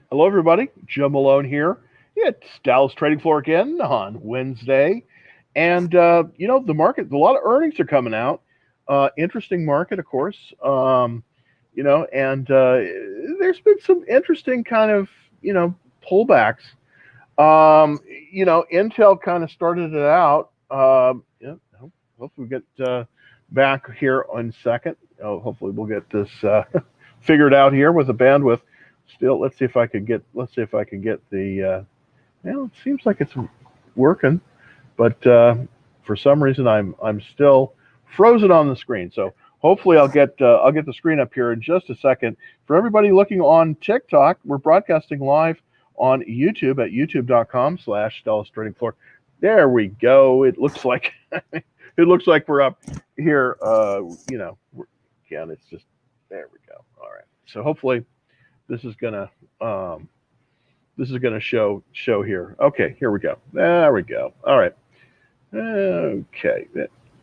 Hello, everybody. Jim Malone here. It's Dallas Trading Floor again on Wednesday. And, the market, a lot of earnings are coming out. Interesting market, of course. And there's been some interesting kind of, you know, pullbacks. Intel kind of started it out. Hopefully we get back here in a second. Hopefully we'll get this figured out here with the bandwidth. Still, let's see if I can get the. Well, it seems like it's working, but for some reason I'm still frozen on the screen. So hopefully I'll get the screen up here in just a second. For everybody looking on TikTok, we're broadcasting live on YouTube at youtube.com/Dallas Trading Floor. There we go. It looks like it looks like we're up here. Again, it's just there we go. All right. So hopefully this is gonna um, show here. Okay, here we go. There we go. All right. Okay,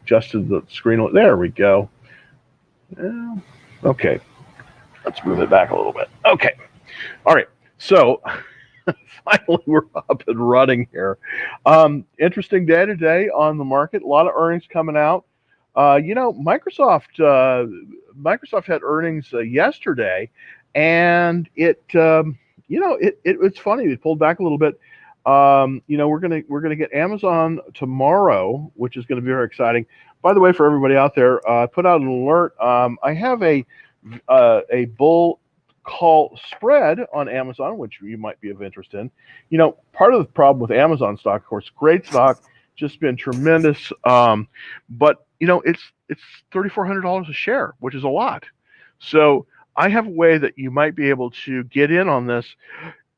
adjusted the screen. There we go. Okay, let's move it back a little bit. Okay. All right. So finally we're up and running here. Interesting day today on the market. A lot of earnings coming out. Microsoft had earnings yesterday, and it's funny. It pulled back a little bit. We're gonna get Amazon tomorrow, which is going to be very exciting. By the way, for everybody out there, I put out an alert. I have a bull call spread on Amazon, which you might be of interest in. Part of the problem with Amazon stock, of course, great stock, just been tremendous. But it's $3,400 a share, which is a lot. So I have a way that you might be able to get in on this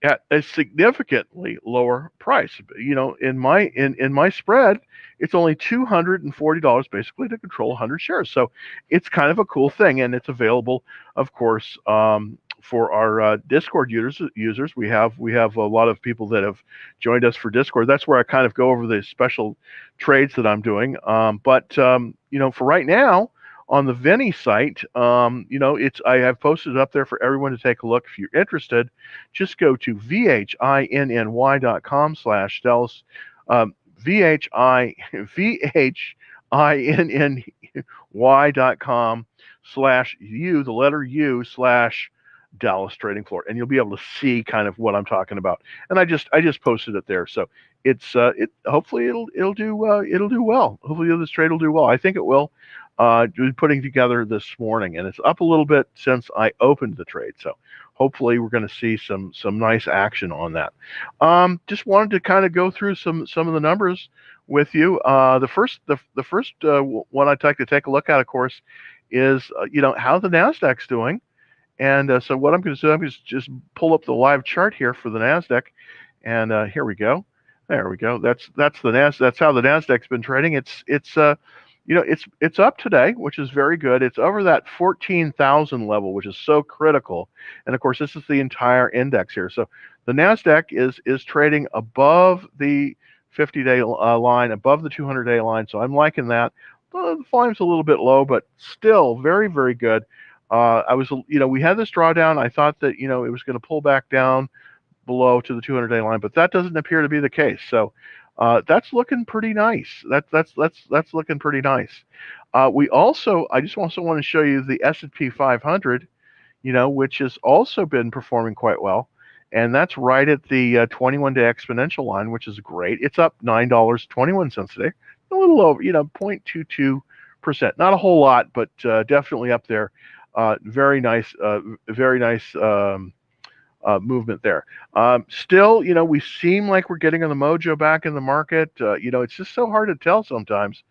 at a significantly lower price. In my spread, it's only $240 basically to control 100 shares. So it's kind of a cool thing, and it's available, of course, for our Discord users. We have a lot of people that have joined us for Discord. That's where I kind of go over the special trades that I'm doing. For right now, on the Vinny site, I have posted it up there for everyone to take a look. If you're interested, just go to vhinny.com/Dallas, vhinny.com/u, the letter U slash Dallas Trading Floor, and you'll be able to see kind of what I'm talking about. And I just posted it there, so it hopefully it'll do well. Hopefully this trade will do well. I think it will. Putting together this morning, and it's up a little bit since I opened the trade. So hopefully we're going to see some nice action on that. Just wanted to kind of go through some of the numbers with you. The first one I'd like to take a look at, of course, is how the Nasdaq's doing. And so what I'm going to do, I'm going to just pull up the live chart here for the Nasdaq, and here we go. There we go. That's the Nasdaq. That's how the Nasdaq's been trading. It's up today, which is very good. It's over that 14,000 level, which is so critical. And of course, this is the entire index here. So the Nasdaq is trading above the 50-day line, above the 200-day line. So I'm liking that. The volume's a little bit low, but still very, very good. We had this drawdown. I thought that it was going to pull back down below to the 200-day line, but that doesn't appear to be the case. So that's looking pretty nice. That's looking pretty nice. I just also want to show you the S&P 500, which has also been performing quite well, and that's right at the 21-day exponential line, which is great. It's up $9.21 today, a little over, 0.22%. Not a whole lot, but definitely up there. Very nice, movement there. Still, we seem like we're getting on the mojo back in the market. It's just so hard to tell sometimes.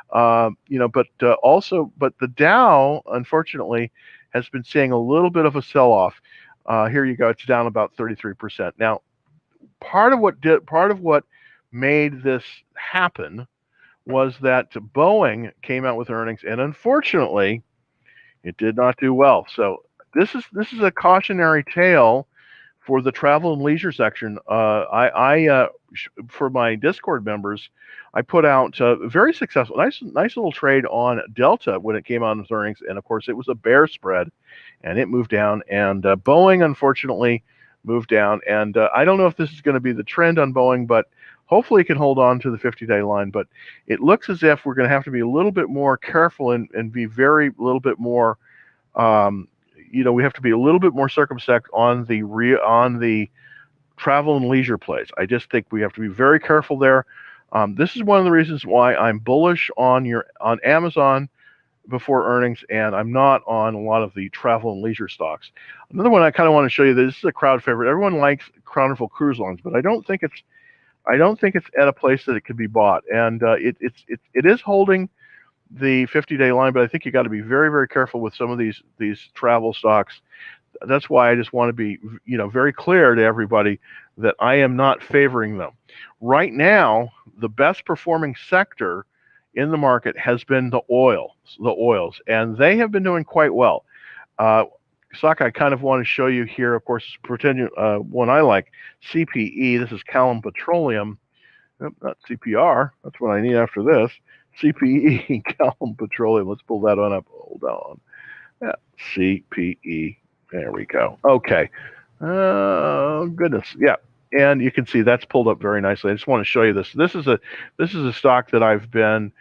But the Dow, unfortunately, has been seeing a little bit of a sell-off. Here you go. It's down about 33%. Now, part of what made this happen was that Boeing came out with earnings, and unfortunately, it did not do well. So this is a cautionary tale for the travel and leisure section. For my Discord members, I put out a very successful, nice little trade on Delta when it came out with earnings, and of course it was a bear spread, and it moved down. And Boeing, unfortunately, move down. And I don't know if this is going to be the trend on Boeing, but hopefully it can hold on to the 50-day line. But it looks as if we're going to have to be a little bit more careful and be very a little bit more, we have to be a little bit more circumspect on the travel and leisure plays. I just think we have to be very careful there. This is one of the reasons why I'm bullish on Amazon before earnings, and I'm not on a lot of the travel and leisure stocks. Another one I kind of want to show you. This is a crowd favorite. Everyone likes Carnival Cruise Lines, but I don't think it's at a place that it could be bought. And it is holding the 50-day line, but I think you got to be very, very careful with some of these travel stocks. That's why I just want to be very clear to everybody that I am not favoring them. Right now, the best performing sector in the market has been the oils, and they have been doing quite well. Stock I kind of want to show you here, of course, pretend one I like, CPE. This is Callon Petroleum, not CPR. That's what I need after this. CPE, Callon Petroleum. Let's pull that on up. Hold on. Yeah, CPE. There we go. Okay. Oh goodness. Yeah. And you can see that's pulled up very nicely. I just want to show you this. This is a stock that I've been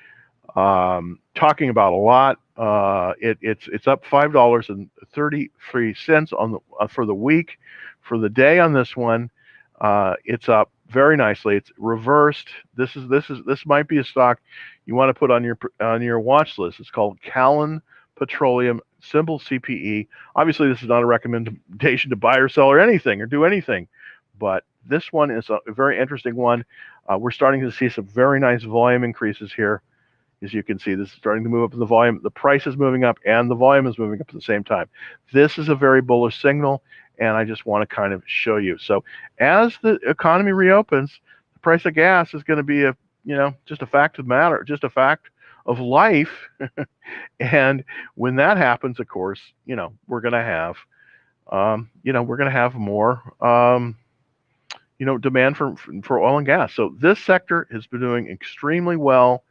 talking about a lot. It's up $5.33 on for the week. For the day on this one, it's up very nicely. It's reversed. This might be a stock you want to put on your watch list. It's called Callon Petroleum, symbol CPE. Obviously, this is not a recommendation to buy or sell or anything or do anything, but this one is a very interesting one. We're starting to see some very nice volume increases here. As you can see, this is starting to move up in the volume. The price is moving up and the volume is moving up at the same time. This is a very bullish signal, and I just want to kind of show you. So as the economy reopens, the price of gas is going to be just a fact of matter, just a fact of life. And when that happens, of course, we're going to have, more, demand for oil and gas. So this sector has been doing extremely well.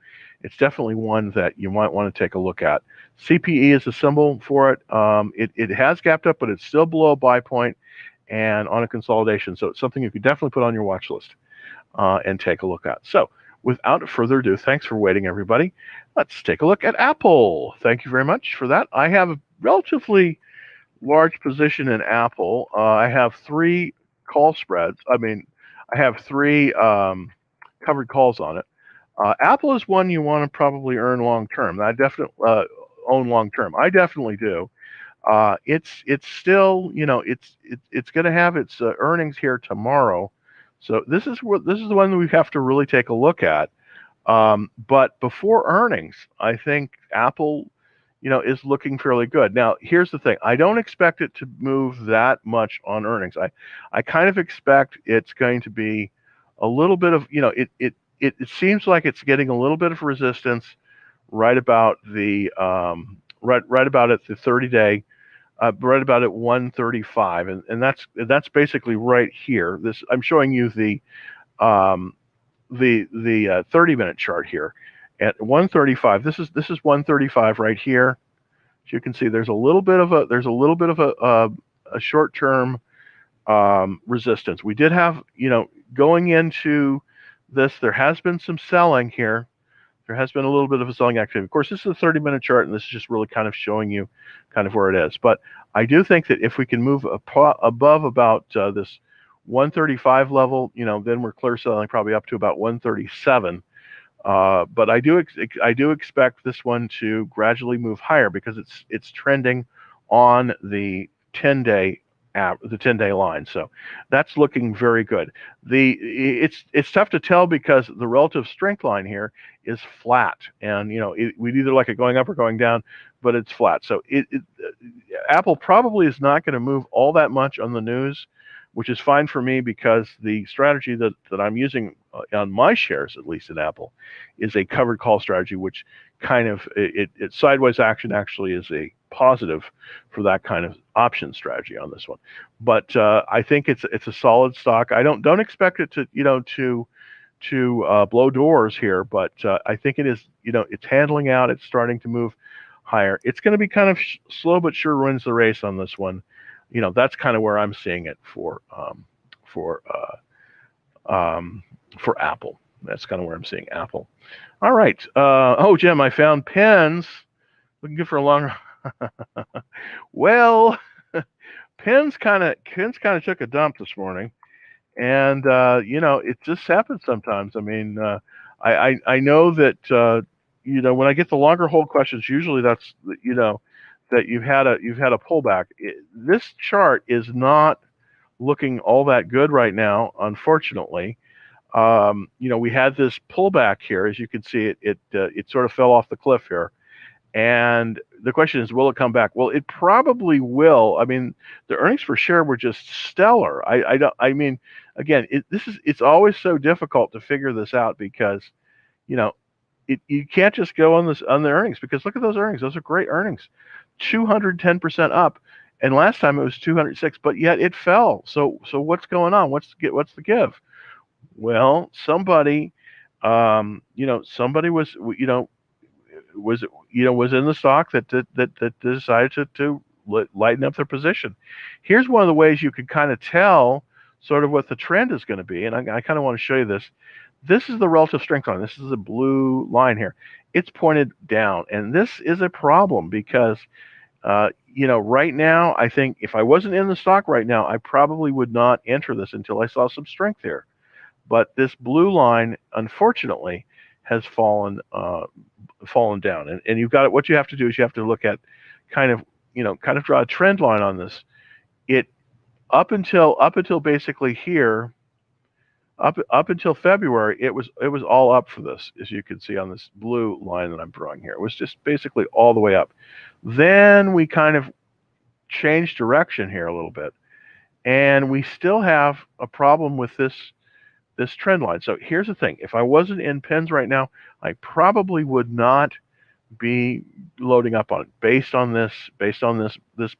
It's definitely one that you might want to take a look at. CPE is a symbol for it. It has gapped up, but it's still below a buy point and on a consolidation. So it's something you could definitely put on your watch list and take a look at. So without further ado, thanks for waiting, everybody. Let's take a look at Apple. Thank you very much for that. I have a relatively large position in Apple. I have 3 call spreads. I have 3 covered calls on it. Apple is one you want to probably earn long term. I definitely own long term. I definitely do. It's still, it's going to have its earnings here tomorrow. So this is the one that we have to really take a look at. But before earnings, I think Apple, is looking fairly good. Now, here's the thing. I don't expect it to move that much on earnings. I kind of expect it's going to be a little bit of, it seems like it's getting a little bit of resistance right about the right about at the 30-day, right about at 135, and that's basically right here. This I'm showing you the 30-minute chart here at 135. This is 135 right here. As you can see, there's a little bit of a short-term resistance. We did have, going into this, there has been some selling here. There has been a little bit of a selling activity. Of course, this is a 30-minute chart, and this is just really kind of showing you kind of where it is. But I do think that if we can move above about this 135 level, then we're clear selling probably up to about 137. But I do expect this one to gradually move higher because it's trending on the 10-day the 10-day line. So that's looking very good. It's tough to tell because the relative strength line here is flat, and we'd either like it going up or going down, but it's flat. So Apple probably is not going to move all that much on the news, which is fine for me because the strategy that I'm using on my shares, at least in Apple, is a covered call strategy, which kind of it sideways action actually is a positive for that kind of option strategy on this one. But I think it's a solid stock. I don't expect it to blow doors here, but I think it is, it's handling out. It's starting to move higher. It's going to be kind of slow but sure wins the race on this one. that's kind of where I'm seeing it for for Apple. That's kind of where I'm seeing Apple. All right. Oh, Jim, I found pens. Looking good for a long. Well, pens kind of took a dump this morning, and it just happens sometimes. I mean, I know that when I get the longer hold questions, usually that's that you've had a pullback. This chart is not looking all that good right now, unfortunately. We had this pullback here, as you can see. It sort of fell off the cliff here, and the question is, will it come back? Well, it probably will. I mean, the earnings per share were just stellar. I don't. I mean, again, it's always so difficult to figure this out because you know you can't just go on the earnings, because look at those earnings. Those are great earnings, 210% up, and last time it was 206, but yet it fell. So what's going on? What's the give? Well, somebody was in the stock that decided to lighten up their position. Here's one of the ways you can kind of tell sort of what the trend is going to be, and I kind of want to show you this. This is the relative strength line. This is a blue line here. It's pointed down, and this is a problem because right now, I think if I wasn't in the stock right now, I probably would not enter this until I saw some strength here. But this blue line, unfortunately, has fallen down, and you've got it. What you have to do is you have to look at kind of draw a trend line on this. It up until basically here, up until February, it was all up for this, as you can see on this blue line that I'm drawing here. It was just basically all the way up. Then we kind of changed direction here a little bit, and we still have a problem with this trend line. So here's the thing: if I wasn't in pens right now, I probably would not be loading up on it based on this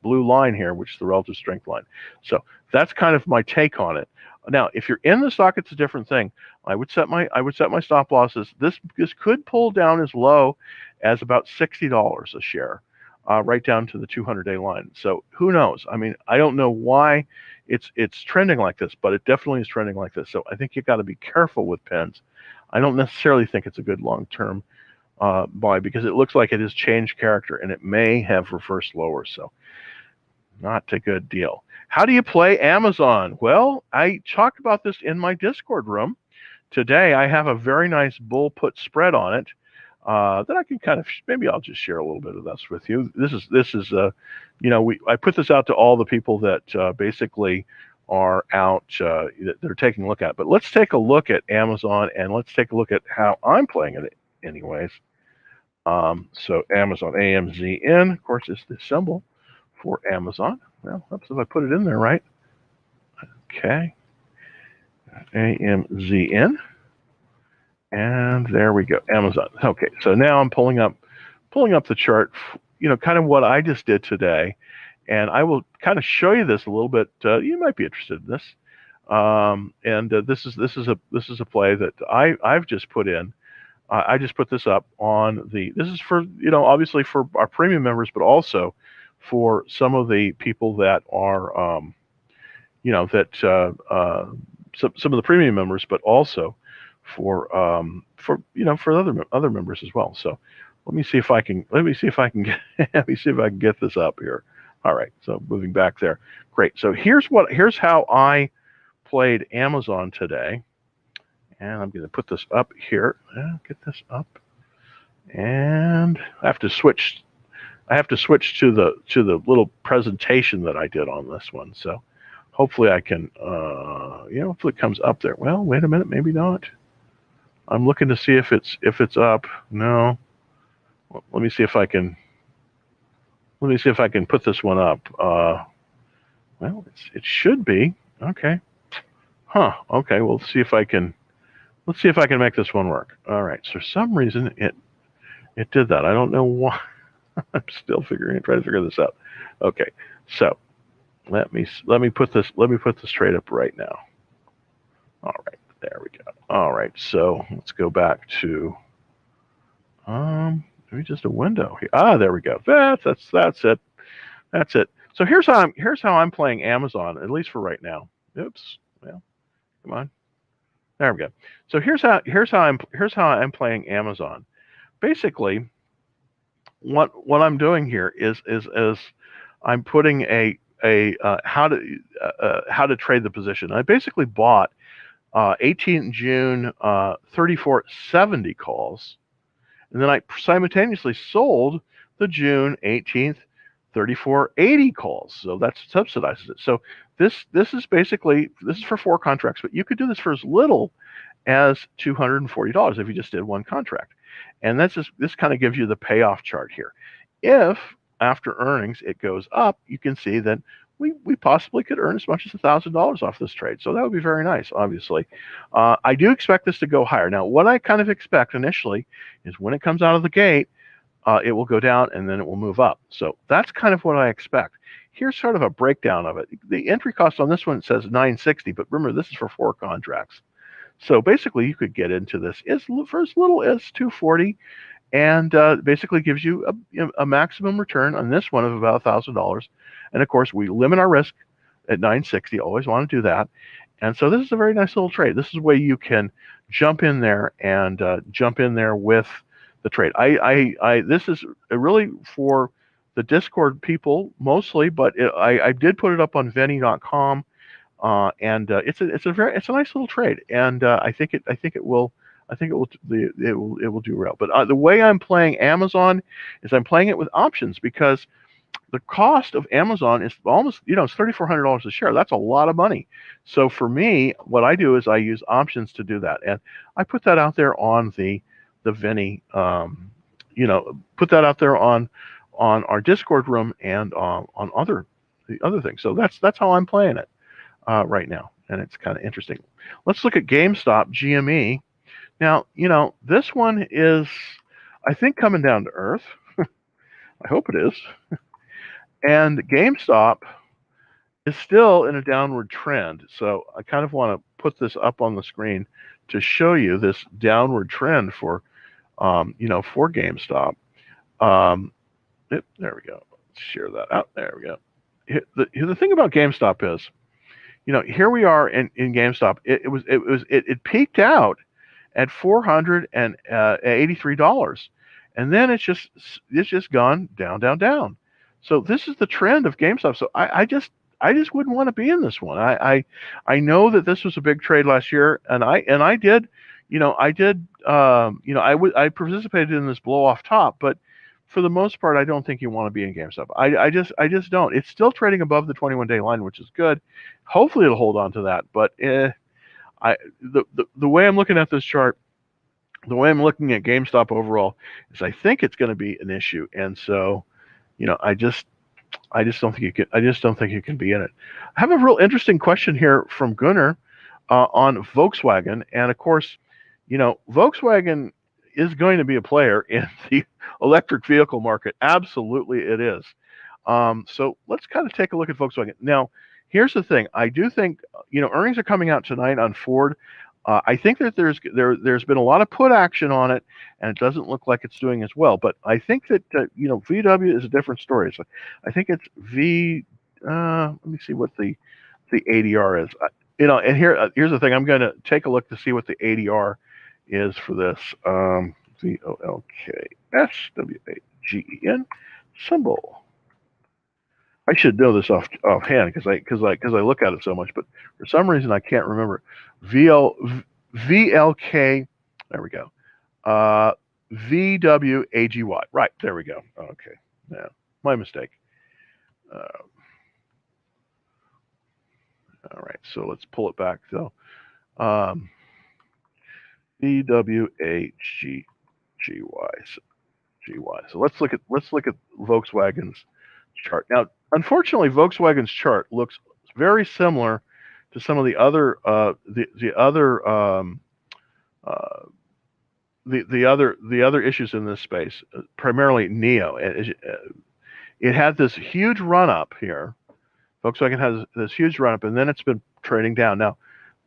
blue line here, which is the relative strength line. So that's kind of my take on it. Now, if you're in the stock, it's a different thing. I would set my stop losses. This could pull down as low as about $60 a share, right down to the 200-day line. So who knows? I mean, I don't know why it's trending like this, but it definitely is trending like this. So I think you've got to be careful with pens. I don't necessarily think it's a good long-term buy, because it looks like it has changed character and it may have reversed lower. So not a good deal. How do you play Amazon? Well, I talked about this in my Discord room today. I have a very nice bull put spread on it that I can kind of, maybe I'll just share a little bit of this with you. This is I put this out to all the people that basically are out, that they're taking a look at. But let's take a look at Amazon, and let's take a look at how I'm playing it anyways. So Amazon, AMZN, of course, is the symbol for Amazon. Well, oops, if I put it in there right. Okay. AMZN. And there we go, Amazon. Okay, so now I'm pulling up the chart, kind of what I just did today, and I will kind of show you this a little bit. You might be interested in this, this is a play that I've just put in. I just put this up on this is for obviously for our premium members, but also for some of the people that are some of the premium members, but also for other members as well. So let me see if I can get this up here. All right, so moving back there. Great. So here's how I played Amazon today. And I'm going to put this up here. Get this up. And I have to switch to the little presentation that I did on this one. So hopefully I can hopefully it comes up there. Well, wait a minute, maybe not. I'm looking to see if it's up. No. Well, let me see if I can put this one up. Well, it should be. Okay. Huh. Okay, well, let's see if I can make this one work. All right. So for some reason it did that. I don't know why. I'm still trying to figure this out. Okay. So let me put this straight up right now. All right. There we go. All right, so let's go back to maybe just a window here. There we go. That's it. That's it. So here's how I'm playing Amazon, at least for right now. Oops. Well, come on. There we go. So here's how I'm playing Amazon. Basically, what I'm doing here is I'm putting a how to trade the position. I basically bought 18th June 3470 calls, and then I simultaneously sold the June 18th 3480 calls. So that subsidizes it. So this is basically this is for 4 contracts, but you could do this for as little as $240 if you just did 1 contract. And this kind of gives you the payoff chart here. If after earnings it goes up, you can see that we possibly could earn as much as $1,000 off this trade. So that would be very nice, obviously. I do expect this to go higher. Now, what I kind of expect initially is when it comes out of the gate, it will go down and then it will move up. So that's kind of what I expect. Here's sort of a breakdown of it. The entry cost on this one says $960, but remember, this is for 4 contracts. So basically, you could get into this for as little as $240, and basically gives you a maximum return on this one of about $1,000. And of course, we limit our risk at $960. Always want to do that. And so this is a very nice little trade. This is a way you can jump in there and jump in there with the trade. This is really for the Discord people mostly, but I did put it up on Veni.com. And it's a nice little trade, and I think it will do well. But the way I'm playing Amazon is I'm playing it with options, because the cost of Amazon is almost, it's $3,400 a share. That's a lot of money. So for me, what I do is I use options to do that, and I put that out there on the Veni, put that out there on our Discord room and on the other things. So that's how I'm playing it right now, and it's kind of interesting. Let's look at GameStop GME. Now, this one is, I think, coming down to earth. I hope it is. And GameStop is still in a downward trend. So I kind of want to put this up on the screen to show you this downward trend for, for GameStop. There we go. Let's share that out. There we go. The thing about GameStop is, here we are in GameStop. It peaked out at $483, and then it's just gone down. So this is the trend of GameStop. So I just wouldn't want to be in this one. I know that this was a big trade last year, and I did, I participated in this blow off top, but for the most part, I don't think you want to be in GameStop. I just don't. It's still trading above the 21-day line, which is good. Hopefully, it'll hold on to that. But the way I'm looking at this chart, the way I'm looking at GameStop overall, is I think it's going to be an issue. And so, I just don't think you can. I just don't think you can be in it. I have a real interesting question here from Gunnar on Volkswagen, and of course, Volkswagen is going to be a player in the electric vehicle market. Absolutely, it is. So let's kind of take a look at Volkswagen. Now, here's the thing. I do think, earnings are coming out tonight on Ford. I think that there's been a lot of put action on it, and it doesn't look like it's doing as well. But I think that VW is a different story. So I think it's let me see what the ADR is. And here's the thing. I'm going to take a look to see what the ADR is for this. VOLKSWAGEN symbol. I should know this offhand because I look at it so much, but for some reason I can't remember. VLK. There we go. VWAGY. Right, there we go. Okay, yeah, my mistake. All right, so let's pull it back. So, VWAGY. So let's look at Volkswagen's chart. Now, unfortunately, Volkswagen's chart looks very similar to some of the other issues in this space, primarily NIO. It had this huge run up here. Volkswagen has this huge run up, and then it's been trading down. Now,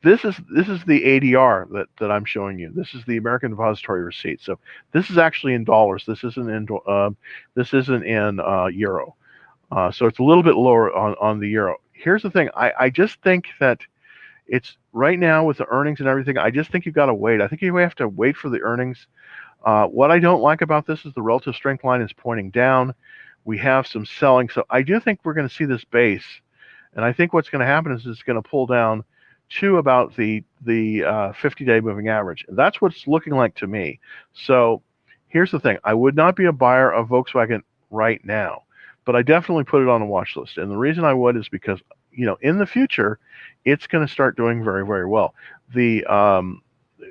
this is the ADR that I'm showing you. This is the American Depository Receipt. So this is actually in dollars. This isn't in euro. So it's a little bit lower on the euro. Here's the thing. I just think that it's right now with the earnings and everything. I just think you've got to wait. I think you have to wait for the earnings. What I don't like about this is the relative strength line is pointing down. We have some selling. So I do think we're going to see this base. And I think what's going to happen is it's going to pull down to about the 50-day moving average. And that's what it's looking like to me. So here's the thing. I would not be a buyer of Volkswagen right now, but I definitely put it on a watch list. And the reason I would is because, in the future, it's going to start doing very, very well.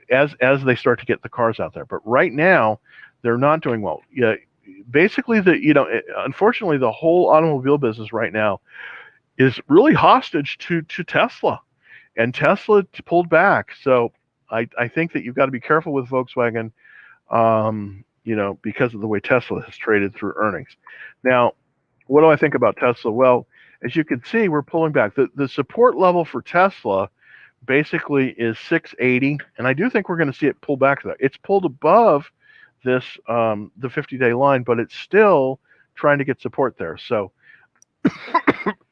As they start to get the cars out there. But right now, they're not doing well. Yeah, basically, unfortunately, the whole automobile business right now is really hostage to Tesla, and Tesla pulled back. So I think that you've got to be careful with Volkswagen, because of the way Tesla has traded through earnings. Now, what do I think about Tesla? Well, as you can see, we're pulling back. The support level for Tesla basically is 680, and I do think we're going to see it pull back to that. It's pulled above this the 50-day line, but it's still trying to get support there. So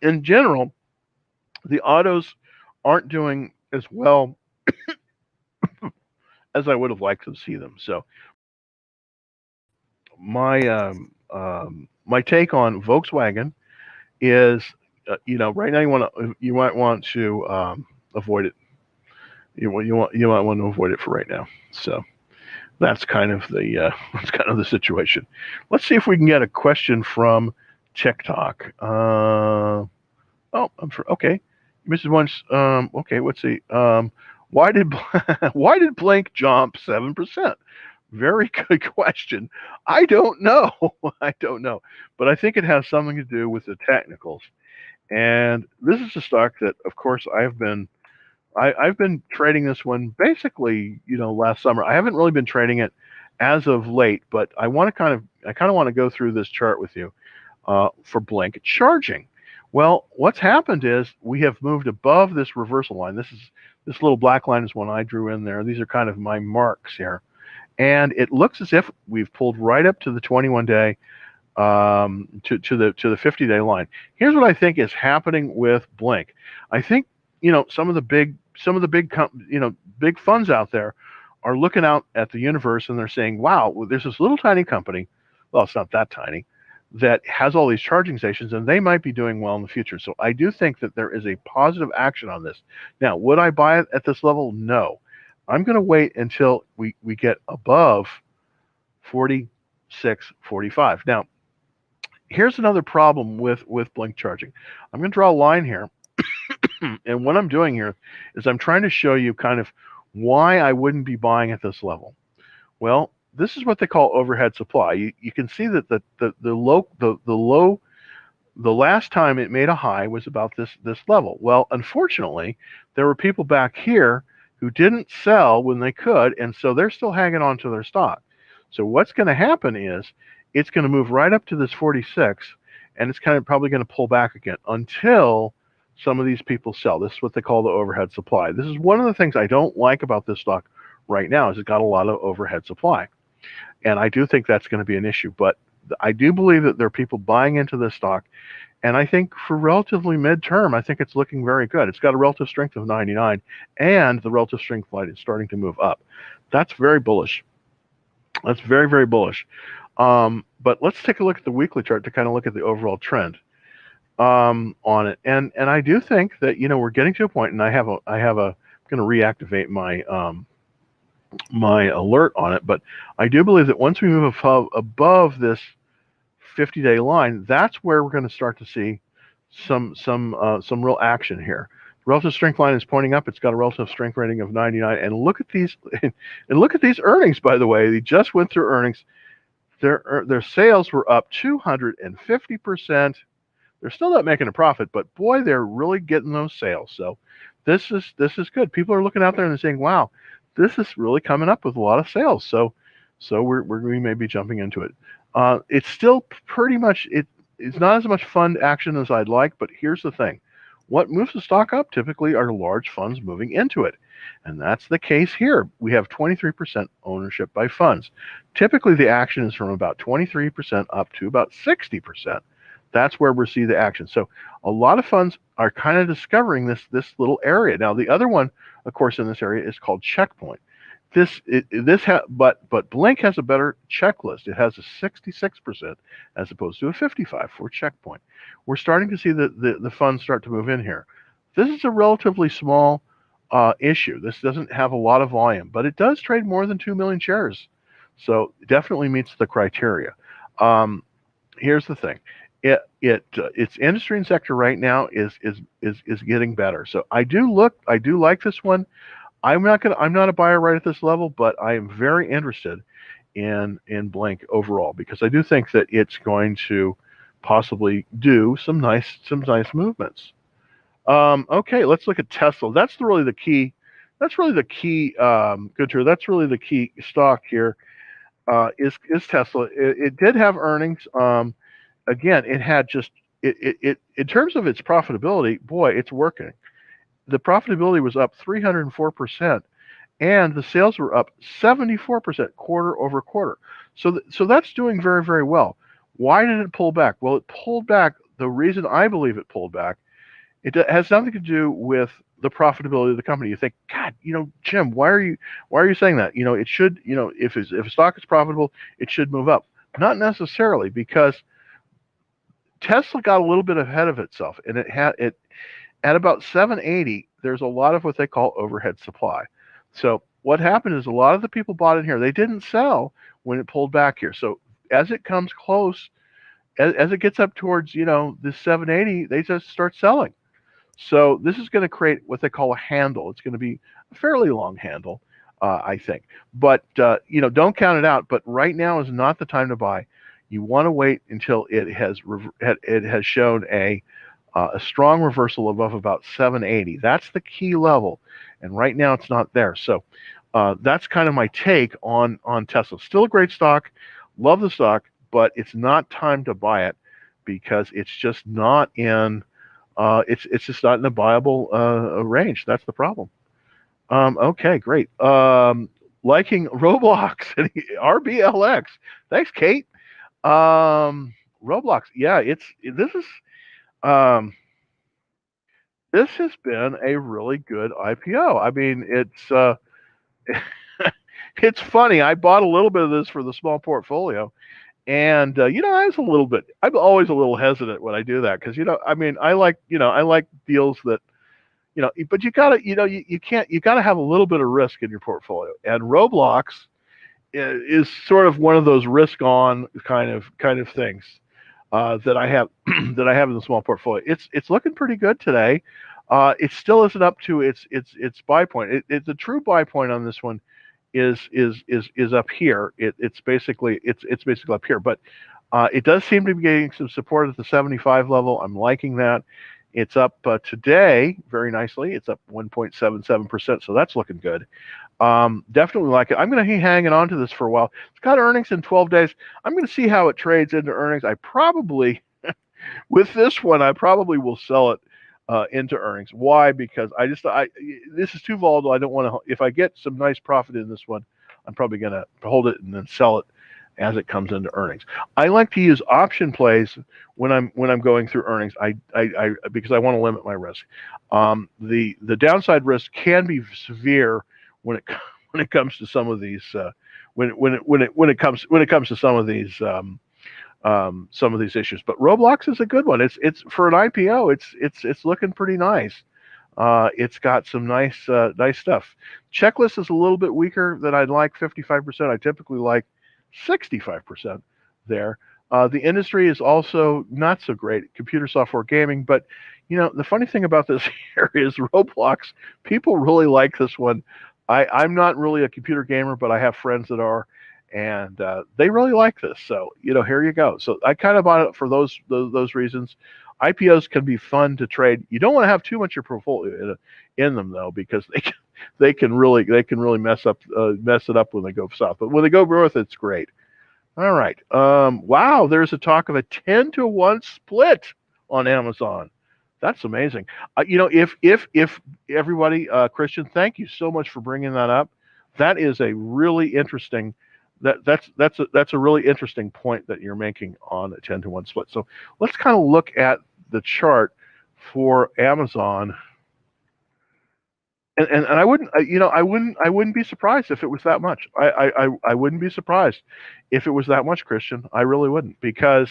in general, the autos aren't doing as well as I would have liked to see them. So my take on Volkswagen is, right now you might want to avoid it. You might want to avoid it for right now. So that's kind of the situation. Let's see if we can get a question from TikTok. Okay, Mrs. Once. Okay, let's see. Why did why did Blink jump 7%? Very good question. I don't know. I don't know, but I think it has something to do with the technicals. And this is a stock that, of course, I've been trading this one basically, last summer. I haven't really been trading it as of late, but I kind of want to go through this chart with you for Blink charging. Well, what's happened is we have moved above this reversal line. This little black line is one I drew in there. These are kind of my marks here, and it looks as if we've pulled right up to the 21-day, to the 50-day line. Here's what I think is happening with Blink. I think some of the big big funds out there are looking out at the universe and they're saying, wow, there's this little tiny company. Well, it's not that tiny, that has all these charging stations, and they might be doing well in the future. So I do think that there is a positive action on this. Now, would I buy it at this level? No. I'm going to wait until we get above 46.45. Now, here's another problem with Blink charging. I'm going to draw a line here. And what I'm doing here is I'm trying to show you kind of why I wouldn't be buying at this level. Well, this is what they call overhead supply. You can see that the last time it made a high was about this level. Well, unfortunately, there were people back here who didn't sell when they could, and so they're still hanging on to their stock. So what's going to happen is it's going to move right up to this 46, and it's kind of probably going to pull back again until some of these people sell. This is what they call the overhead supply. This is one of the things I don't like about this stock right now, is it's got a lot of overhead supply. And I do think that's going to be an issue. But I do believe that there are people buying into this stock. And I think for relatively midterm, I think it's looking very good. It's got a relative strength of 99, and the relative strength line is starting to move up. That's very bullish. That's very, very bullish. But let's take a look at the weekly chart to kind of look at the overall trend on it. And I do think that, we're getting to a point, and I'm going to reactivate my my alert on it, but I do believe that once we move above this 50-day line, that's where we're going to start to see some real action here. Relative strength line is pointing up. It's got a relative strength rating of 99. And look at these, earnings. By the way, they just went through earnings. Their sales were up 250%. They're still not making a profit, but boy, they're really getting those sales. So this is good. People are looking out there and they're saying, wow, this is really coming up with a lot of sales. So we may be jumping into it. It's still pretty much, it's not as much fund action as I'd like, but here's the thing. What moves the stock up typically are large funds moving into it. And that's the case here. We have 23% ownership by funds. Typically, the action is from about 23% up to about 60%. That's where we see the action. So a lot of funds are kind of discovering this little area. Now the other one, of course, in this area is called Checkpoint. But Blink has a better checklist. It has a 66% as opposed to a 55 for Checkpoint. We're starting to see the funds start to move in here. This is a relatively small issue. This doesn't have a lot of volume, but it does trade more than 2 million shares. So it definitely meets the criteria. Here's the thing. Its industry and sector right now is getting better. So I do like this one. I'm not a buyer right at this level, but I am very interested in Blink overall because I do think that it's going to possibly do some nice movements. Okay, let's look at Tesla. That's really the key. That's really the key. That's really the key stock here. Is Tesla? It did have earnings. Again, it had just it in terms of its profitability. Boy, it's working. The profitability was up 304%, and the sales were up 74% quarter over quarter. So that's doing very, very well. Why did it pull back? Well, it pulled back. The reason I believe it pulled back, it has nothing to do with the profitability of the company. You think, God, Jim, why are you saying that? It should, if a stock is profitable, it should move up. Not necessarily, because Tesla got a little bit ahead of itself, and it at about 780. There's a lot of what they call overhead supply. So what happened is a lot of the people bought in here. They didn't sell when it pulled back here. So as it comes close, as it gets up towards this 780, they just start selling. So this is going to create what they call a handle. It's going to be a fairly long handle, I think. But don't count it out. But right now is not the time to buy. You want to wait until it has shown a strong reversal above about 780. That's the key level, and right now it's not there. So that's kind of my take on Tesla. Still a great stock. Love the stock, but it's not time to buy it because it's just not in. It's just not in a buyable range. That's the problem. Okay, great. Liking Roblox and RBLX. Thanks, Kate. Roblox. Yeah, this has been a really good IPO. I mean, it's funny. I bought a little bit of this for the small portfolio, and I'm always a little hesitant when I do that because I like deals that but you gotta you gotta have a little bit of risk in your portfolio, and Roblox is sort of one of those risk on kind of things that I have that I have in the small portfolio. It's looking pretty good today. It still isn't up to its buy point. The true buy point on this one is up here. It's basically up here, but it does seem to be getting some support at the 75 level. I'm liking that. It's up today very nicely. It's up 1.77%, so that's looking good. Definitely like it. I'm going to be hanging on to this for a while. It's got earnings in 12 days. I'm going to see how it trades into earnings. I probably, with this one, I probably will sell it into earnings. Why? Because this is too volatile. I don't want to. If I get some nice profit in this one, I'm probably going to hold it and then sell it as it comes into earnings. I like to use option plays when I'm going through earnings. I because I want to limit my risk. The downside risk can be severe when it comes to some of these when it comes to some of these issues. But Roblox is a good one. It's for an IPO. It's looking pretty nice. It's got some nice stuff. Checklist is a little bit weaker than I'd like. 55%. I typically like 65% there. The industry is also not so great. Computer software gaming, but the funny thing about this here is Roblox. People really like this one. I'm not really a computer gamer, but I have friends that are, and they really like this. So here you go. So I kind of bought it for those reasons. IPOs can be fun to trade. You don't want to have too much of your portfolio in them though, because they can really mess it up when they go south. But when they go north, it's great. All right. Wow, there's a talk of a 10-to-1 split on Amazon. That's amazing. If everybody, Christian, thank you so much for bringing that up. That is a really interesting that's a really interesting point that you're making on a 10-to-1 split. So let's kind of look at the chart for Amazon, and I wouldn't I wouldn't be surprised if it was that much. I wouldn't be surprised if it was that much, Christian. I really wouldn't, because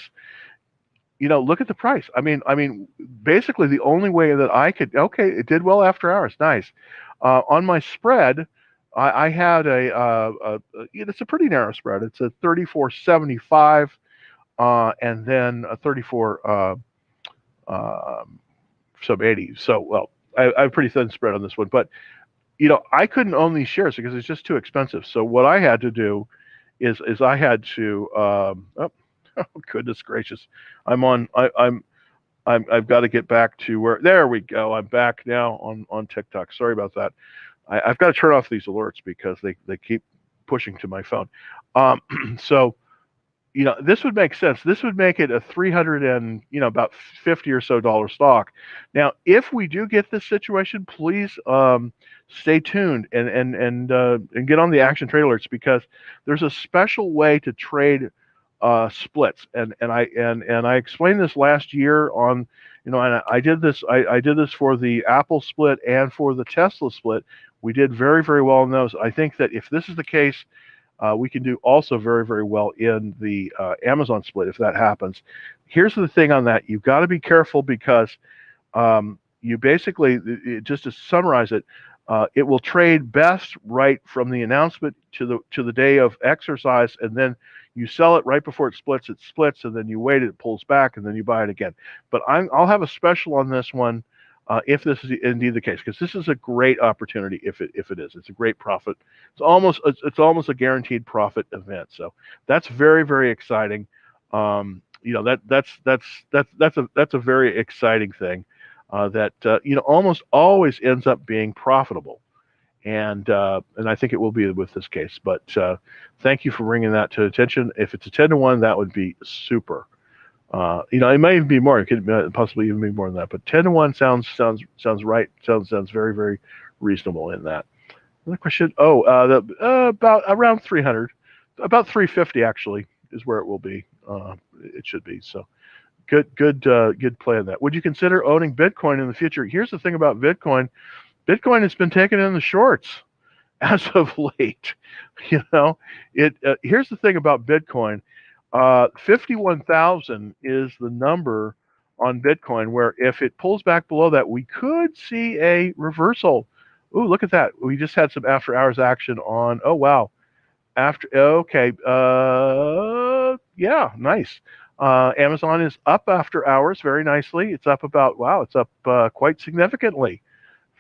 look at the price. I mean, basically the only way that I could, okay, it did well after hours, nice. On my spread, I had it's a pretty narrow spread. It's a 34.75, and then a 34 sub 80. So, well, I have a pretty thin spread on this one, but I couldn't own these shares because it's just too expensive. So what I had to do is I had to oh, oh goodness gracious, I've got to get back to where, there we go. I'm back now on TikTok. Sorry about that. I've got to turn off these alerts because they keep pushing to my phone. So this would make sense. This would make it a 300 and about 50 or so dollar stock. Now, if we do get this situation, please stay tuned and get on the Action Trade Alerts, because there's a special way to trade splits, and I explained this last year on, and I did this for the Apple split and for the Tesla split. We did very, very well in those. I think that if this is the case, we can do also very, very well in the Amazon split if that happens. Here's the thing on that: you've got to be careful, because you basically, just to summarize it, it will trade best right from the announcement to the day of exercise, and then you sell it right before it splits, and then you wait, it pulls back, and then you buy it again. But I'll have a special on this one if this is indeed the case, because this is a great opportunity. If it is, it's a great profit. It's almost a guaranteed profit event. So that's very, very exciting. That's a very exciting thing that almost always ends up being profitable. And I think it will be with this case. But thank you for bringing that to attention. If it's a 10-to-1, that would be super. It may even be more. It could possibly even be more than that. But 10-to-1 sounds right. Sounds very, very reasonable in that. Another question. About around 300, about 350 actually is where it will be. It should be. So good play on that. Would you consider owning Bitcoin in the future? Here's the thing about Bitcoin. Bitcoin has been taken in the shorts as of late. Here's the thing about Bitcoin. 51,000 is the number on Bitcoin, where if it pulls back below that, we could see a reversal. Ooh, look at that. We just had some after hours action on, oh wow. Okay. Yeah, nice. Amazon is up after hours very nicely. It's up about, wow, it's up quite significantly.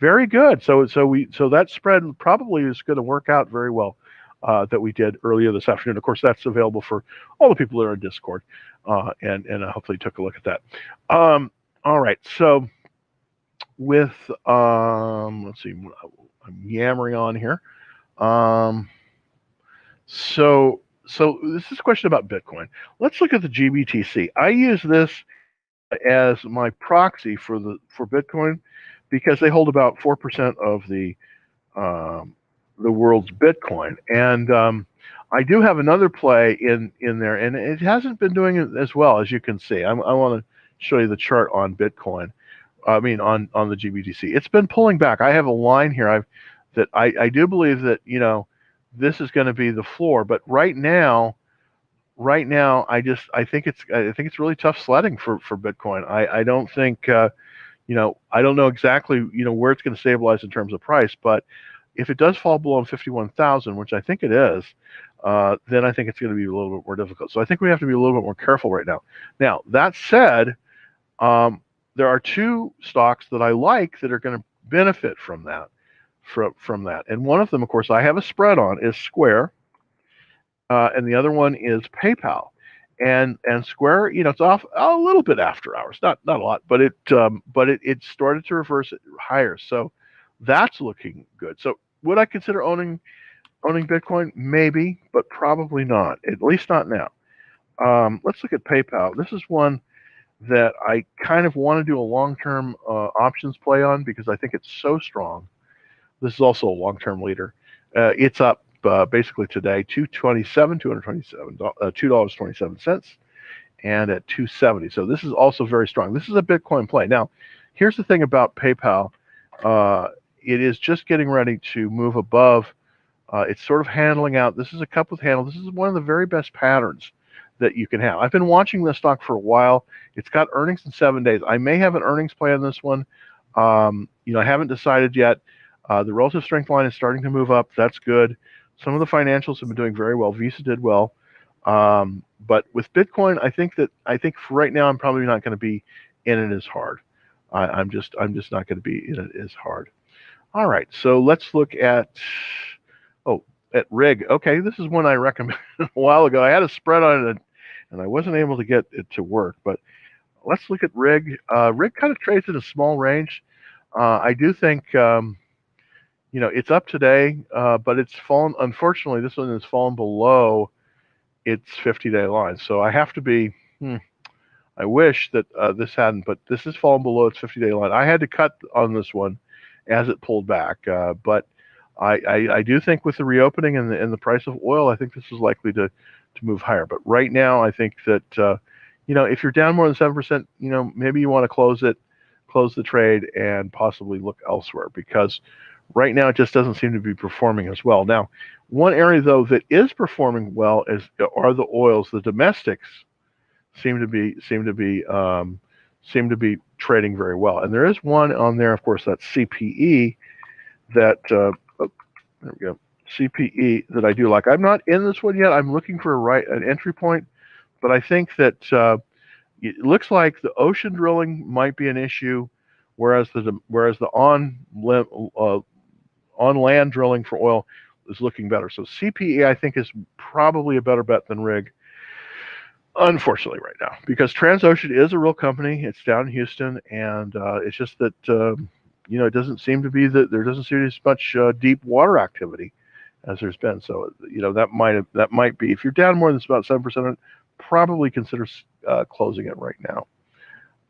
Very good. So that spread probably is going to work out very well. That we did earlier this afternoon. Of course, that's available for all the people that are in Discord, and hopefully took a look at that. All right, so with let's see, I'm yammering on here. So this is a question about Bitcoin. Let's look at the GBTC. I use this as my proxy for Bitcoin, because they hold about 4% of the world's Bitcoin, and I do have another play in there, and it hasn't been doing it as well, as you can see. I want to show you the chart on Bitcoin. I mean, on the GBTC, it's been pulling back. I have a line here. I do believe that this is going to be the floor, but right now, I think it's really tough sledding for Bitcoin. I don't think I don't know exactly where it's going to stabilize in terms of price, but if it does fall below 51,000, which I think it is, then I think it's going to be a little bit more difficult. So I think we have to be a little bit more careful right now. Now, that said, there are two stocks that I like that are going to benefit from that. And one of them, of course, I have a spread on, is Square, and the other one is PayPal. And Square, it's off a little bit after hours, not a lot, but it started to reverse it higher. So that's looking good. So would I consider owning Bitcoin? Maybe, but probably not. At least not now. Let's look at PayPal. This is one that I kind of want to do a long-term options play on, because I think it's so strong. This is also a long-term leader. It's up basically today, $2.27, and at 270. So this is also very strong. This is a Bitcoin play. Now, here's the thing about PayPal. It is just getting ready to move above. It's sort of handling out. This is a cup with handle. This is one of the very best patterns that you can have. I've been watching this stock for a while. It's got earnings in 7 days. I may have an earnings play on this one. I haven't decided yet. The relative strength line is starting to move up. That's good. Some of the financials have been doing very well. Visa did well. But with Bitcoin, I think for right now I'm probably not going to be in it as hard. I'm just not going to be in it as hard. All right, so let's look at RIG. Okay, this is one I recommended a while ago. I had a spread on it and I wasn't able to get it to work. But let's look at RIG. RIG kind of trades in a small range. I do think it's up today, but it's fallen. Unfortunately, this one has fallen below its 50-day line. So I have to be, I wish that this hadn't, but this has fallen below its 50-day line. I had to cut on this one as it pulled back, but I do think with the reopening and the price of oil, I think this is likely to move higher. But right now, I think that if you're down more than 7%, maybe you want to close the trade and possibly look elsewhere, because right now it just doesn't seem to be performing as well. Now, one area though that is performing well are the oils. The domestics seem to be trading very well, and there is one on there, of course, that's CPE that there we go. CPE that I do like. I'm not in this one yet. I'm looking for an entry point, but I think that it looks like the ocean drilling might be an issue, whereas the on land drilling for oil is looking better. So CPE, I think, is probably a better bet than RIG, unfortunately, right now, because Transocean is a real company. It's down in Houston, and it's just that it doesn't seem to be there doesn't seem to be as much deep water activity as there's been. So that might be, if you're down more than about 7%, probably consider closing it right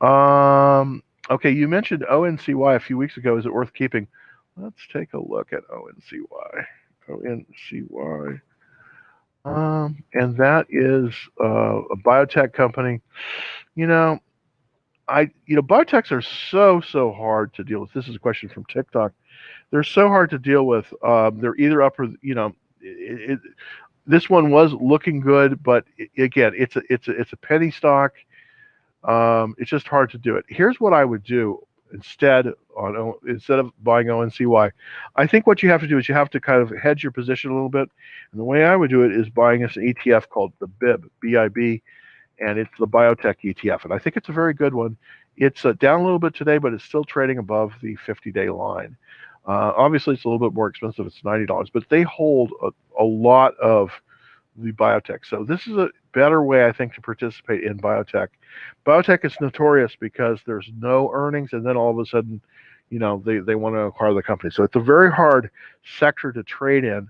now. Okay, you mentioned ONCY a few weeks ago. Is it worth keeping? Let's take a look at ONCY. ONCY. And that is a biotech company. Biotechs are so hard to deal with. This is a question from TikTok. They're so hard to deal with. They're either up or this one was looking good, but again, it's a penny stock. It's just hard to do it. Here's what I would do instead of buying ONCY. I think what you have to do is you have to kind of hedge your position a little bit. And the way I would do it is buying this ETF called the BIB, B-I-B, and it's the biotech ETF. And I think it's a very good one. It's down a little bit today, but it's still trading above the 50-day line. Obviously, it's a little bit more expensive. It's $90, but they hold a lot of the biotech. So this is a better way, I think, to participate in biotech. Biotech is notorious because there's no earnings, and then all of a sudden, they want to acquire the company. So it's a very hard sector to trade in.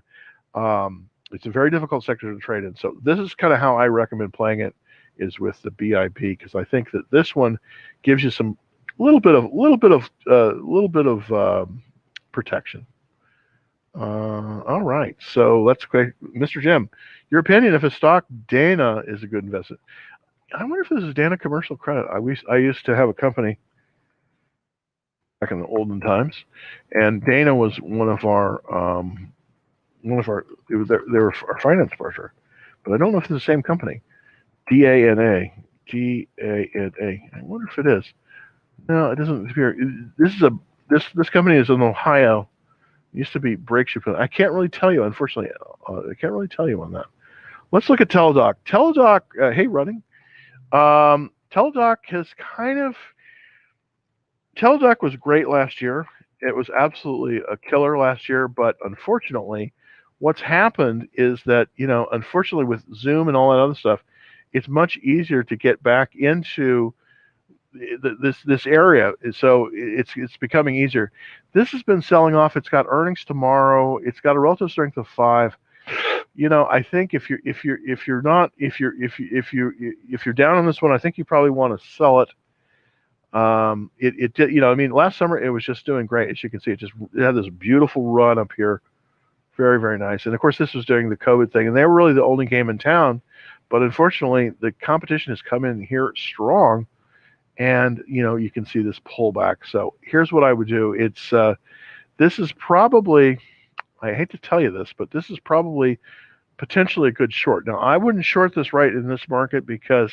It's a very difficult sector to trade in. So this is kind of how I recommend playing it, is with the BIB, because I think that this one gives you some little bit of protection. All right, so let's go, Mr. Jim. Your opinion if a stock Dana is a good investment? I wonder if this is Dana Commercial Credit. I used to have a company back in the olden times, and Dana was one of our they were our finance partner, but I don't know if it's the same company. DANA. I wonder if it is. No, it doesn't appear. This company is in Ohio. It used to be brake shoe. I can't really tell you, unfortunately. I can't really tell you on that. Let's look at Teladoc. Teladoc, hey, running. Teladoc Teladoc was great last year. It was absolutely a killer last year, but unfortunately, what's happened is that, unfortunately with Zoom and all that other stuff, it's much easier to get back into this area. So it's becoming easier. This has been selling off. It's got earnings tomorrow. It's got a relative strength of 5. I think if you're down on this one, I think you probably want to sell it. It did, last summer it was just doing great. As you can see, it had this beautiful run up here, Very, very nice. And of course, this was during the COVID thing, and they were really the only game in town. But unfortunately, the competition has come in here strong, and you can see this pullback. So here's what I would do. This is probably, I hate to tell you this, but this is probably potentially a good short. Now, I wouldn't short this right in this market because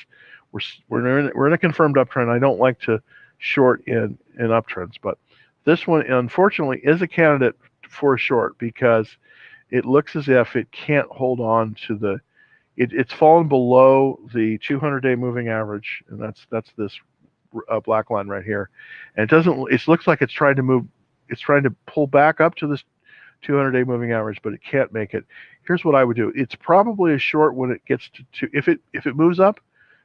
we're in a confirmed uptrend. I don't like to short in uptrends, but this one unfortunately is a candidate for a short because it looks as if it can't hold on to it's fallen below the 200-day moving average, and that's this black line right here. And it doesn't. It looks like it's trying to move. It's trying to pull back up to this 200-day moving average, but it can't make it. Here's what I would do. It's probably a short when it gets to if it moves up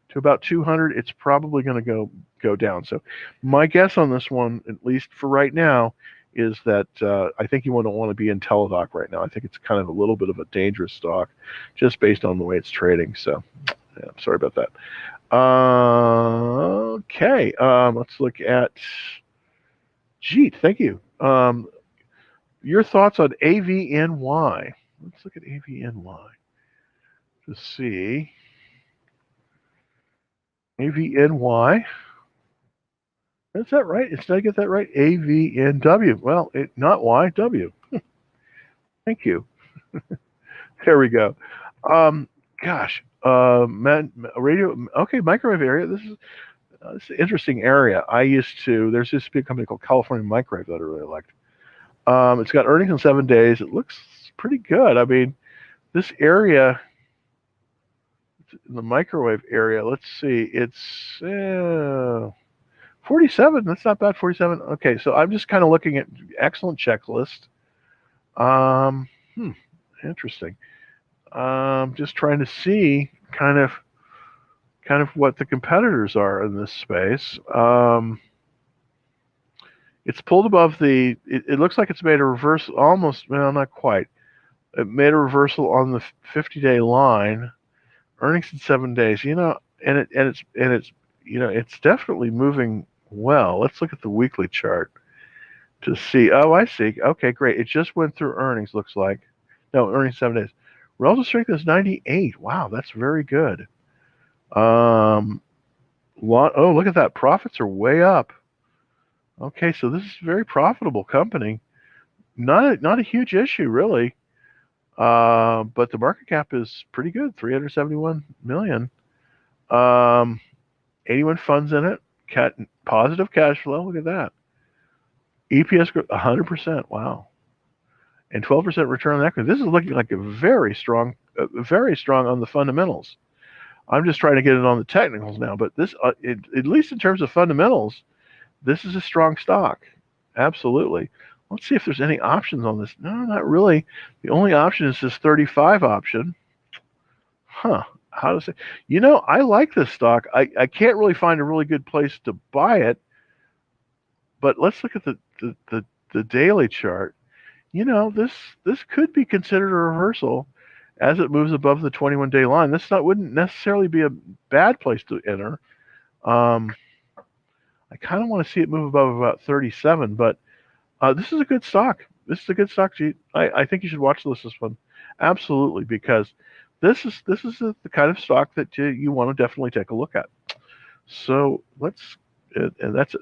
to about 200, it's probably going to go down. So my guess on this one, at least for right now, is that I think you don't want to be in Teladoc right now. I think it's kind of a little bit of a dangerous stock just based on the way it's trading. So yeah, sorry about that. Okay, let's look at Jeet. Thank you. Your thoughts on AVNY. Let's look at AVNY to see. AVNY. Is that right? Did I get that right? AVNW. Well, not Y, W. Thank you. There we go. Gosh. Radio. Okay, microwave area. This is an interesting area. There's used to be a company called California Microwave that I really liked. It's got earnings in 7 days. It looks pretty good. I mean, this area, in the microwave area, let's see. It's 47. That's not bad. 47. Okay, so I'm just kind of looking at excellent checklist. Interesting. Just trying to see kind of what the competitors are in this space. It's pulled above it looks like it's made a reversal, almost, well, not quite. It made a reversal on the 50-day line. Earnings in 7 days, and it's definitely moving well. Let's look at the weekly chart to see. Oh, I see. Okay, great. It just went through earnings, looks like. No, earnings 7 days. Relative strength is 98. Wow, that's very good. Oh, look at that. Profits are way up. Okay, so this is a very profitable company. Not a huge issue, really. But the market cap is pretty good, 371 million. 81 funds in it. Positive cash flow. Look at that. EPS growth 100%. Wow. And 12% return on equity. This is looking like a very strong on the fundamentals. I'm just trying to get it on the technicals now, but this, at least in terms of fundamentals, this is a strong stock. Absolutely. Let's see if there's any options on this. No, not really. The only option is this 35 option. Huh. How does it? I like this stock. I can't really find a really good place to buy it. But let's look at the daily chart. This could be considered a reversal as it moves above the 21-day line. This wouldn't necessarily be a bad place to enter. I kind of want to see it move above about 37, but this is a good stock. This is a good stock, Jeet. I think you should watch this one. Absolutely, because this is the kind of stock that you want to definitely take a look at. So and that's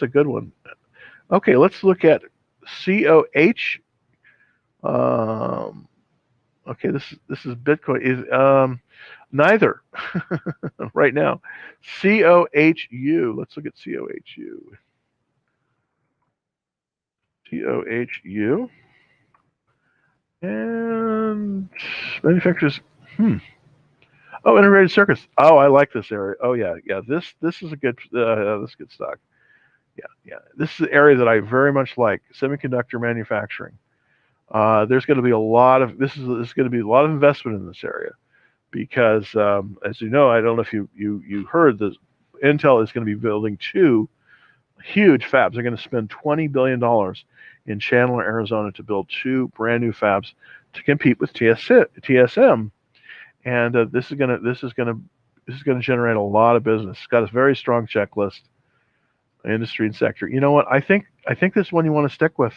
a good one. Okay, let's look at COH. Okay, this is Bitcoin. Is neither right now. COHU. Let's look at COHU. COHU. And manufacturers. Oh, integrated circuits. Oh, I like this area. Oh yeah. This is a good good stock. Yeah. This is an area that I very much like. Semiconductor manufacturing. There's going to be a lot of investment in this area because, as you know, I don't know if you heard that Intel is going to be building 2 huge fabs. They're going to spend $20 billion in Chandler, Arizona, to build 2 brand new fabs to compete with TSM, and this is going to generate a lot of business. It's got a very strong checklist, industry and sector. You know what? I think this one you want to stick with.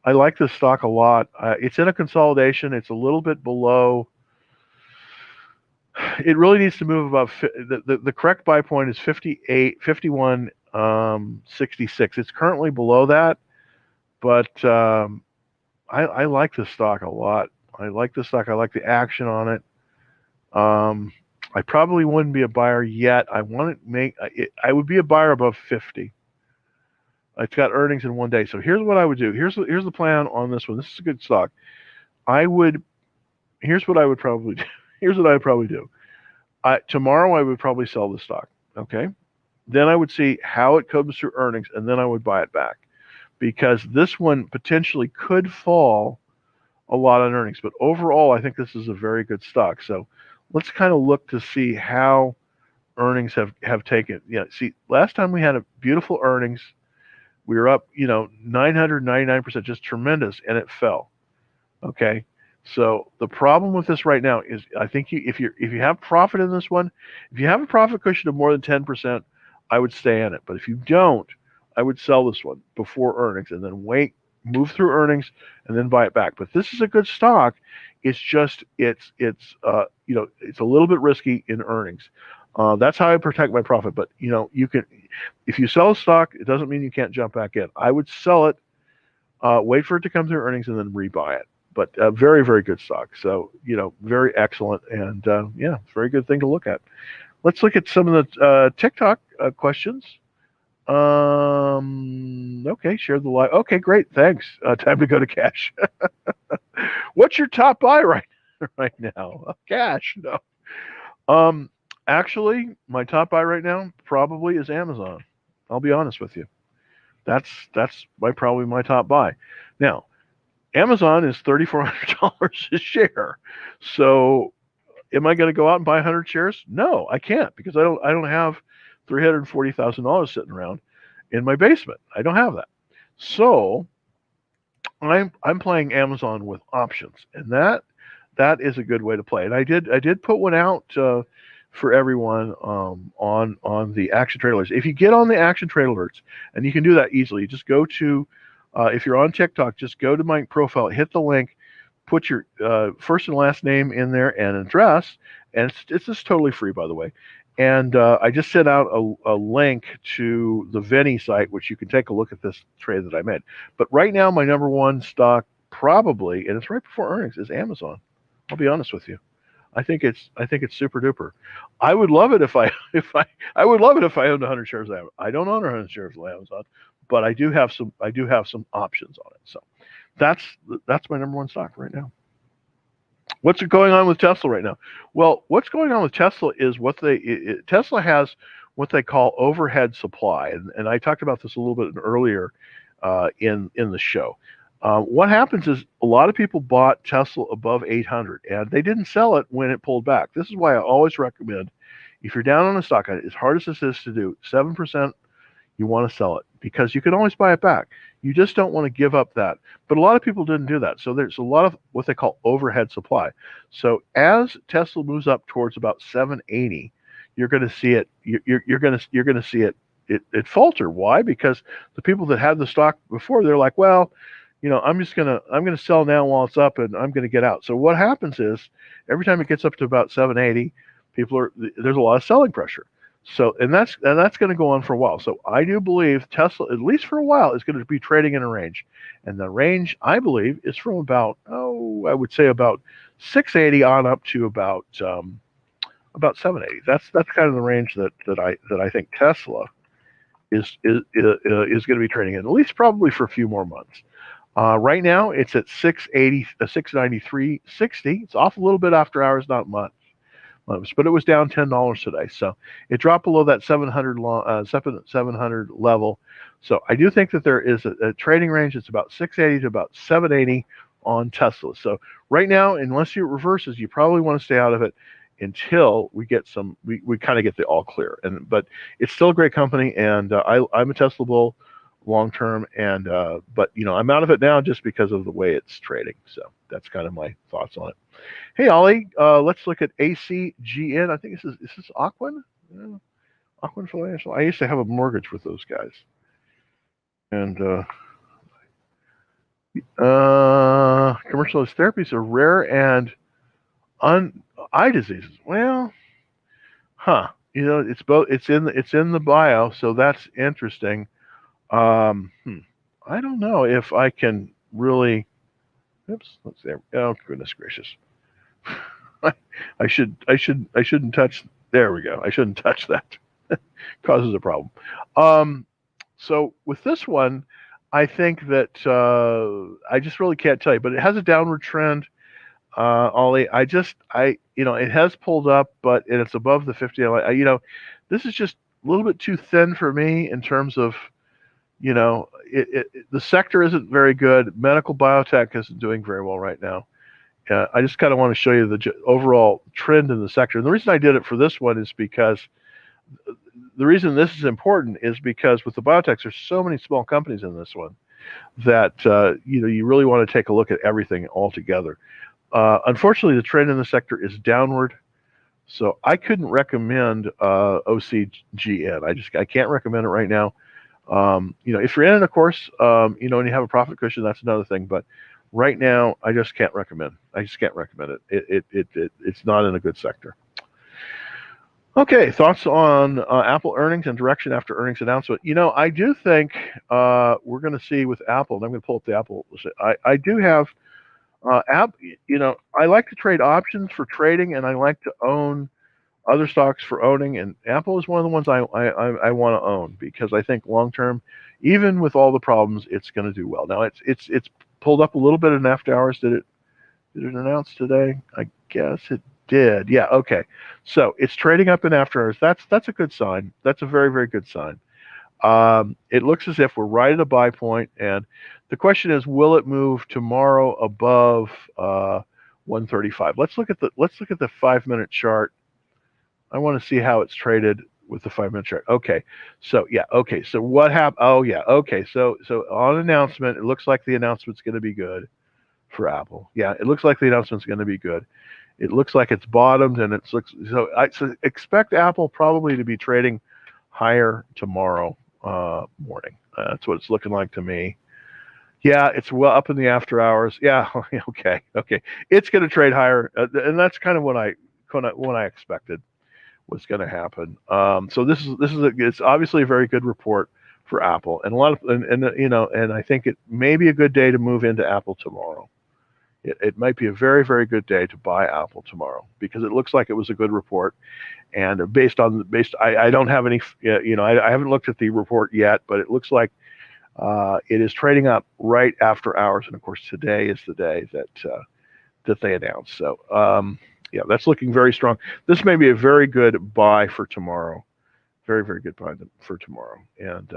I like this stock a lot. It's in a consolidation. It's a little bit below. It really needs to move above the correct buy point is 58, 51, 66. It's currently below that, but I like this stock a lot. I like this stock. I like the action on it. I probably wouldn't be a buyer yet. I want to make. I would be a buyer above 50. It's got earnings in one day. So here's what I would do. Here's the plan on this one. This is a good stock. I would. Here's what I would probably do. Here's what I would probably do. Tomorrow I would probably sell the stock. Okay. Then I would see how it comes through earnings, and then I would buy it back, because this one potentially could fall a lot on earnings. But overall, I think this is a very good stock. So let's kind of look to see how earnings have taken. Yeah, see, last time we had a beautiful earnings, we were up, 999%, just tremendous, and it fell. Okay. So the problem with this right now is, I think if you have profit in this one, if you have a profit cushion of more than 10%, I would stay in it. But if you don't, I would sell this one before earnings and then wait, move through earnings, and then buy it back. But this is a good stock. It's just it's a little bit risky in earnings. That's how I protect my profit. But you can, if you sell a stock, it doesn't mean you can't jump back in. I would sell it, wait for it to come through earnings, and then rebuy it. But very, very good stock. So, very excellent. And yeah, very good thing to look at. Let's look at some of the TikTok questions. Okay, share the live. Okay, great. Thanks. Time to go to cash. What's your top buy right now? Cash. No. Actually, my top buy right now probably is Amazon. I'll be honest with you. That's probably my top buy. Now, Amazon is $3,400 a share. So, am I going to go out and buy 100 shares? No, I can't, because I don't have $340,000 sitting around in my basement. I don't have that. So, I'm playing Amazon with options, and that is a good way to play. And I did put one out for everyone on the Action Trade Alerts. If you get on the Action Trade Alerts, and you can do that easily, just go to, if you're on TikTok, just go to my profile, hit the link, put your first and last name in there and address, and it's just totally free, by the way. And I just sent out a link to the Veni site, which you can take a look at this trade that I made. But right now, my number one stock probably, and it's right before earnings, is Amazon. I'll be honest with you. I think it's super duper. I would love it if I would love it if I owned 100 shares of Amazon. I don't own 100 shares of Amazon, but I do have some options on it. So that's my number one stock right now. What's going on with Tesla right now? Well, what's going on with Tesla is Tesla has what they call overhead supply, and I talked about this a little bit earlier in the show. What happens is, a lot of people bought Tesla above 800, and they didn't sell it when it pulled back. This is why I always recommend, if you're down on a stock, as hard as this is to do, 7%, you want to sell it, because you can always buy it back. You just don't want to give up that. But a lot of people didn't do that. So there's a lot of what they call overhead supply. So as Tesla moves up towards about 780, you're going to see it. You're going to see it falter. Why? Because the people that had the stock before, they're like, well, I'm going to sell now while it's up, and I'm going to get out. So what happens is, every time it gets up to about 780, there's a lot of selling pressure. So, and that's going to go on for a while. So I do believe Tesla, at least for a while, is going to be trading in a range, and the range, I believe, is from about I would say about 680 on up to about 780. That's kind of the range that I think Tesla is going to be trading in, at least probably for a few more months. Right now, it's at 680, 693.60. It's off a little bit after hours, not much. But it was down $10 today, so it dropped below that 700 level. So I do think that there is a trading range. It's about 680 to about 780 on Tesla. So right now, unless it reverses, you probably want to stay out of it until we get we kind of get the all clear. But it's still a great company, and I'm a Tesla bull long term, and but I'm out of it now just because of the way it's trading. So that's kind of my thoughts on it. Hey, Ollie, let's look at ACGN. I think is this Ocwen? Yeah. Ocwen Financial. I used to have a mortgage with those guys. And Commercialized therapies are rare and eye diseases. Well, it's both. It's in the bio, so that's interesting. Um, hmm, I don't know if I can really. Oops. Let's see. Oh goodness gracious. I shouldn't touch. There we go. I shouldn't touch that. Causes a problem. Um, so with this one, I think that I just really can't tell you, but it has a downward trend. Ollie, it has pulled up, but and it's above the 50. This is just a little bit too thin for me in terms of, the sector isn't very good. Medical biotech isn't doing very well right now. I just kind of want to show you the overall trend in the sector. And the reason I did it for this one is because the reason this is important is because with the biotechs, there's so many small companies in this one that you really want to take a look at everything altogether. Unfortunately, the trend in the sector is downward, so I couldn't recommend OCGN. I can't recommend it right now. If you're in it, of course, and you have a profit cushion, that's another thing. But right now, I just can't recommend. I just can't recommend it. It's not in a good sector. Okay, thoughts on Apple earnings and direction after earnings announcement. I do think we're going to see with Apple, and I'm going to pull up the Apple. I do have app. I like to trade options for trading, and I like to own other stocks for owning. And Apple is one of the ones I want to own because I think long term, even with all the problems, it's going to do well. Now it's pulled up a little bit in after hours. Did it announce today? I guess it did. Yeah. Okay. So it's trading up in after hours. That's a good sign. That's a very, very good sign. It looks as if we're right at a buy point, and the question is, will it move tomorrow above 135? Let's look at the 5-minute chart. I want to see how it's traded with the 5-minute chart. Okay. So yeah. Okay. So what happened? Oh yeah. Okay. So on announcement, it looks like the announcement's going to be good for Apple. Yeah, it looks like the announcement's going to be good. It looks like it's bottomed, and so expect Apple probably to be trading higher tomorrow morning. That's what it's looking like to me. Yeah, it's well up in the after hours. Yeah, okay. It's going to trade higher, and that's kind of what I expected was going to happen. So it's obviously a very good report for Apple, and a lot of and I think it may be a good day to move into Apple tomorrow. It might be a very, very good day to buy Apple tomorrow because it looks like it was a good report. And I don't have any, I haven't looked at the report yet, but it looks like it is trading up right after hours. And of course, today is the day that they announced. So, yeah, that's looking very strong. This may be a very good buy for tomorrow. Very, very good buy for tomorrow. And,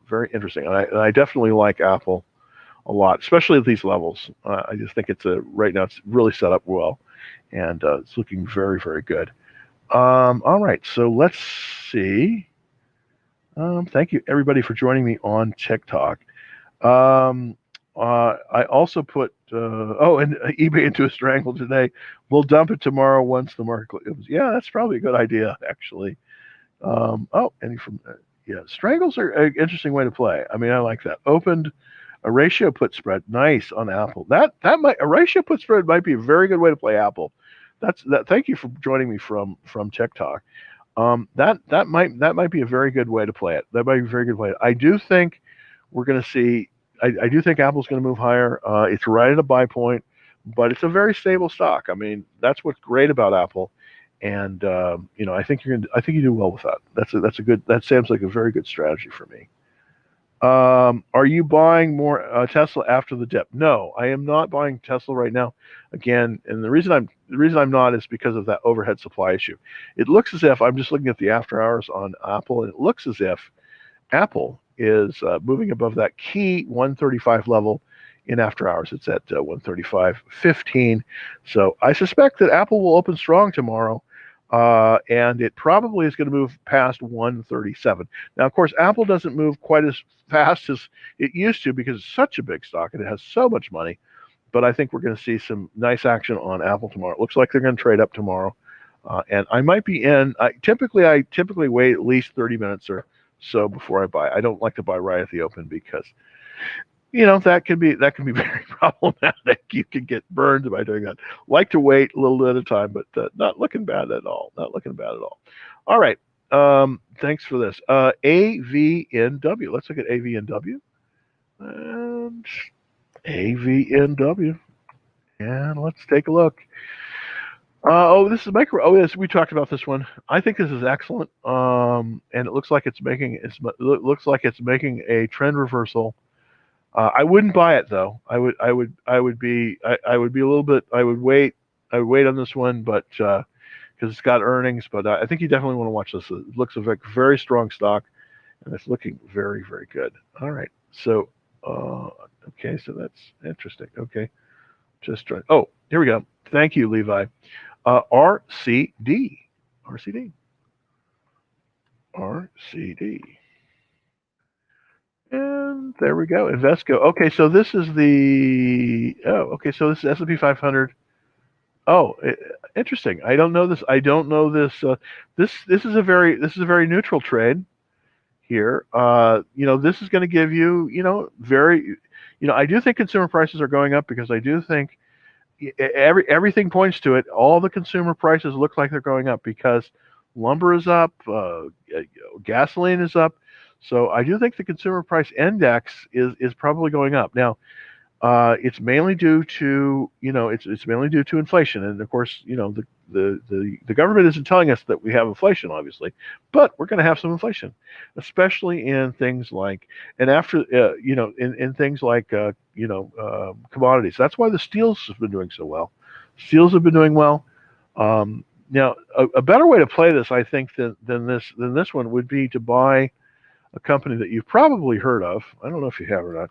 very interesting. And I definitely like Apple a lot, especially at these levels. I just think right now it's really set up well, and it's looking very, very good. All right, so let's see. Thank you everybody for joining me on TikTok. I also put and eBay into a strangle today. We'll dump it tomorrow once the market closes. Yeah, that's probably a good idea actually. Strangles are an interesting way to play. I mean, I like that. Opened a ratio put spread, nice on Apple. A ratio put spread might be a very good way to play Apple. Thank you for joining me from TikTok. That might be a very good way to play it. That might be a very good way. I do think we're going to see. I do think Apple's going to move higher. It's right at a buy point, but it's a very stable stock. I mean, that's what's great about Apple. And I think you do well with that. That sounds like a very good strategy for me. Are you buying more Tesla after the dip? No, I am not buying Tesla right now. Again, and the reason I'm not is because of that overhead supply issue. It looks as if I'm just looking at the after hours on Apple, and it looks as if Apple is moving above that key 135 level in after hours. It's at 135.15. So I suspect that Apple will open strong tomorrow. And it probably is going to move past 137. Now, of course, Apple doesn't move quite as fast as it used to because it's such a big stock and it has so much money. But I think we're going to see some nice action on Apple tomorrow. It looks like they're going to trade up tomorrow. And I might be in. I typically wait at least 30 minutes or so before I buy. I don't like to buy right at the open because that can be very problematic. You can get burned by doing that. Like to wait a little bit at a time, but not looking bad at all. Not looking bad at all. All right. Thanks for this. AVNW. Let's look at AVNW. And AVNW. And let's take a look. This is micro. Oh, yes, we talked about this one. I think this is excellent. And it looks like looks like it's making a trend reversal. I wouldn't buy it though. I would be a little bit. I would wait. I would wait on this one, but because it's got earnings. But I think you definitely want to watch this. It looks like a very strong stock, and it's looking very, very good. All right. So, okay. So that's interesting. Okay. Just trying. Oh, here we go. Thank you, Levi. RCD. RCD. RCD. And there we go. Invesco. Okay, so this is the. Oh, okay. So this is S&P 500. Oh, interesting. I don't know this. I don't know this. This is a very neutral trade here. This is going to give you very. I do think consumer prices are going up because I do think everything points to it. All the consumer prices look like they're going up because lumber is up, gasoline is up. So I do think the consumer price index is probably going up. Now, it's mainly due to it's mainly due to inflation, and of course the government isn't telling us that we have inflation, obviously, but we're going to have some inflation, especially in things like and after in things like commodities. That's why the steels have been doing so well. Steels have been doing well. Now, a better way to play this, I think, than this one would be to buy a company that you've probably heard of. I don't know if you have or not.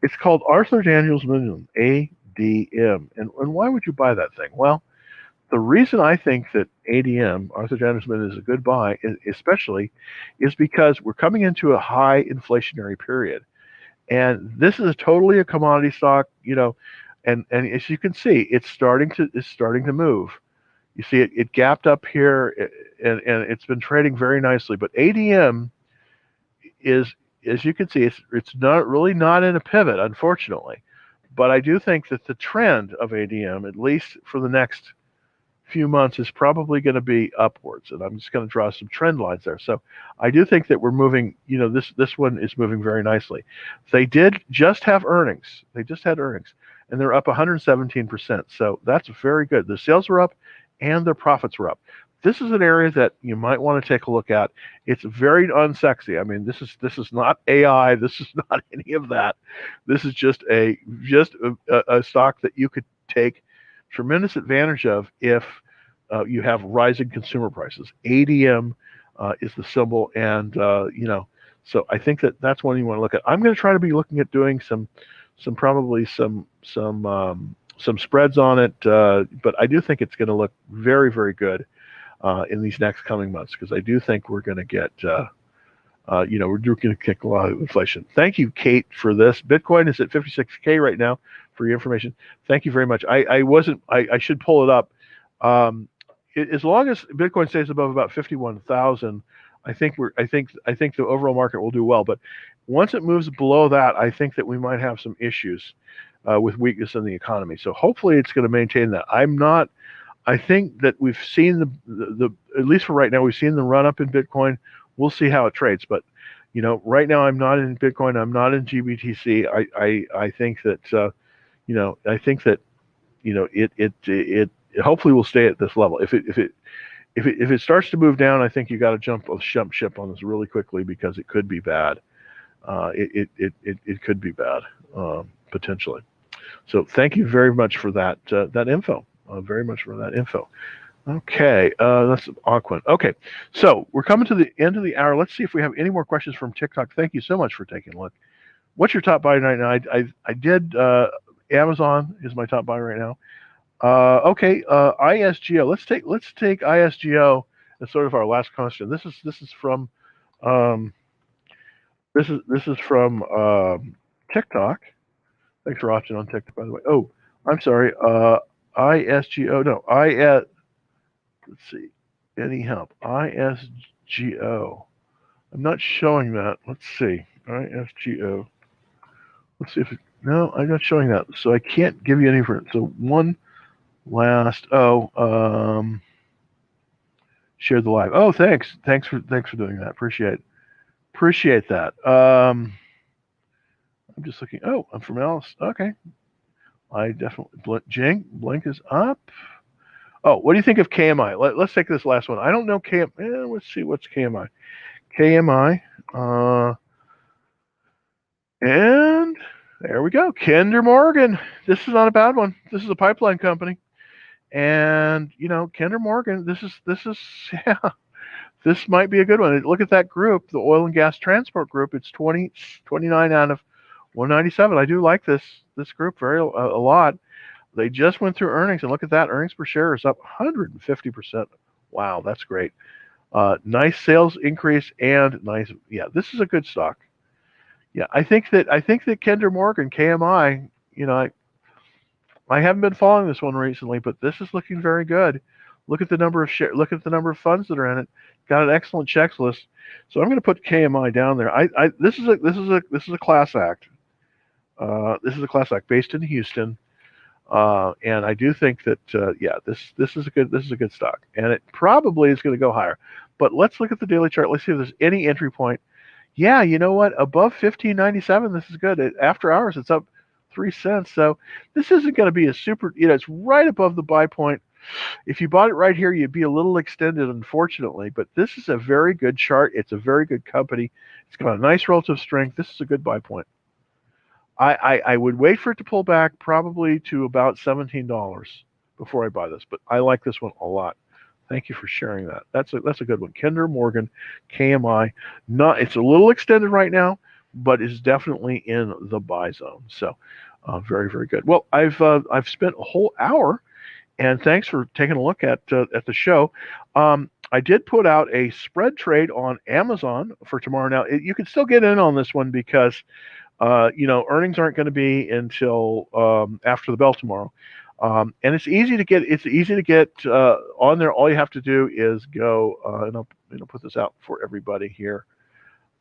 It's called Arthur Daniels Midland, ADM. And why would you buy that thing? Well, the reason I think that ADM, Arthur Daniels Midland, is a good buy, especially, is because we're coming into a high inflationary period. And this is totally a commodity stock, and as you can see, it's starting to move. You see it gapped up here, and it's been trading very nicely. But ADM is, as you can see, it's not in a pivot, unfortunately. But I do think that the trend of ADM, at least for the next few months, is probably going to be upwards. And I'm just going to draw some trend lines there. So I do think that we're moving. This one is moving very nicely. They did just have earnings. They just had earnings, and they're up 117%. So that's very good. The sales were up, and their profits were up. This is an area that you might want to take a look at. It's very unsexy. I mean, this is not AI. This is not any of that. This is just a stock that you could take tremendous advantage of if you have rising consumer prices. ADM is the symbol, and so I think that's one you want to look at. I'm going to try to be looking at doing some spreads on it, but I do think it's going to look very, very good in these next coming months, because I do think we're going to get, we're going to kick a lot of inflation. Thank you, Kate, for this. Bitcoin is at 56K right now. For your information, thank you very much. I should pull it up. As long as Bitcoin stays above about 51,000, I think the overall market will do well. But once it moves below that, I think that we might have some issues with weakness in the economy. So hopefully it's going to maintain that. I think that we've seen the at least for right now, we've seen the run up in Bitcoin. We'll see how it trades, but right now I'm not in Bitcoin. I'm not in GBTC. I think that it hopefully will stay at this level. If it starts to move down, I think you got to jump ship on this really quickly, because it could be bad. It could be bad potentially. So thank you very much for that info. Very much for that info. Okay, that's Aquin. Okay, so we're coming to the end of the hour. Let's see if we have any more questions from TikTok. Thank you so much for taking a look. What's your top buy right now? I did Amazon is my top buy right now. Okay, ISGO. Let's take ISGO as sort of our last question. This is from TikTok. Thanks for watching on TikTok, by the way. Oh, I'm sorry. ISGO. No, let's see. Any help? ISGO. I'm not showing that. Let's see. ISGO. let's see if no, I'm not showing that, so I can't give you any for it. So one last. Share the live. Oh, thanks for doing that. Appreciate that. I'm just looking. Oh, I'm from Alice. Okay, I definitely Blink is up. Oh, what do you think of KMI? Let's take this last one. I don't know let's see what's KMI. KMI. And there we go. Kinder Morgan. This is not a bad one. This is a pipeline company. And Kinder Morgan, this is yeah, this might be a good one. Look at that group, the oil and gas transport group. It's 29 out of 197. I do like this group a lot. They just went through earnings, and look at that. Earnings per share is up 150%. Wow, that's great. Nice sales increase and nice. Yeah, this is a good stock. Yeah, I think that Kinder Morgan, KMI, I haven't been following this one recently, but this is looking very good. Look at the number of funds that are in it. Got an excellent checklist. So I'm going to put KMI down there. This is a class act. This is a class act based in Houston, and I do think that this is a good stock, and it probably is going to go higher. But let's look at the daily chart. Let's see if there's any entry point. Yeah, you know what? Above 1597, this is good. After hours, it's up 3 cents. So this isn't going to be a super. It's right above the buy point. If you bought it right here, you'd be a little extended, unfortunately. But this is a very good chart. It's a very good company. It's got a nice relative strength. This is a good buy point. I would wait for it to pull back probably to about $17 before I buy this. But I like this one a lot. Thank you for sharing that. That's a good one. Kinder Morgan, KMI. It's a little extended right now, but is definitely in the buy zone. So very, very good. Well, I've spent a whole hour, and thanks for taking a look at the show. I did put out a spread trade on Amazon for tomorrow. Now you can still get in on this one because earnings aren't going to be until after the bell tomorrow. And it's easy to get on there. All you have to do is go and I'll put this out for everybody here.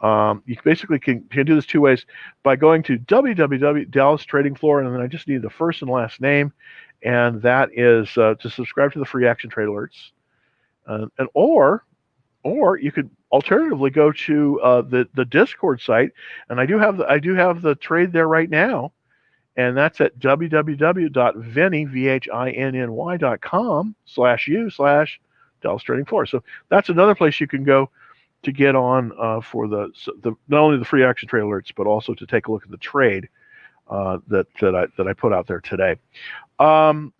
You basically can do this two ways by going to www Dallas Trading Floor, and then I just need the first and last name, and that is to subscribe to the free action trade alerts, or you could alternatively go to the Discord site, and I do have the trade there right now. And that's at www.vinny.com/u/Dallas Trading Floor. So that's another place you can go to get on for the not only the free action trade alerts, but also to take a look at the trade that I put out there today.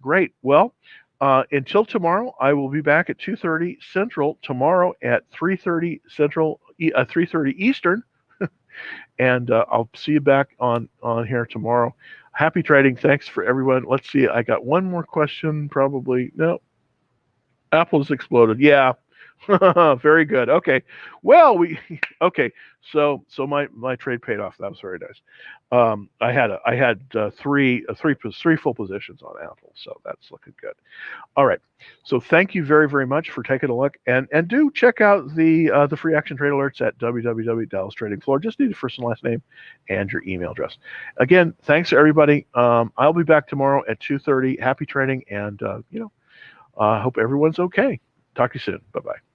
Great. Well, until tomorrow, I will be back at 2:30 Central tomorrow at 3:30 Central, 3:30 Eastern, and I'll see you back on here tomorrow. Happy trading. Thanks for everyone. Let's see. I got one more question. Probably. No. Apple's exploded. Yeah. Very good. Okay. Well, okay. So my trade paid off. That was very nice. I had three full positions on Apple, so that's looking good. All right. So thank you very, very much for taking a look, and do check out the free action trade alerts at www.Dallas Trading Floor. Just need your first and last name and your email address. Again, thanks to everybody. I'll be back tomorrow at 2:30. Happy trading, and hope everyone's okay. Talk to you soon. Bye-bye.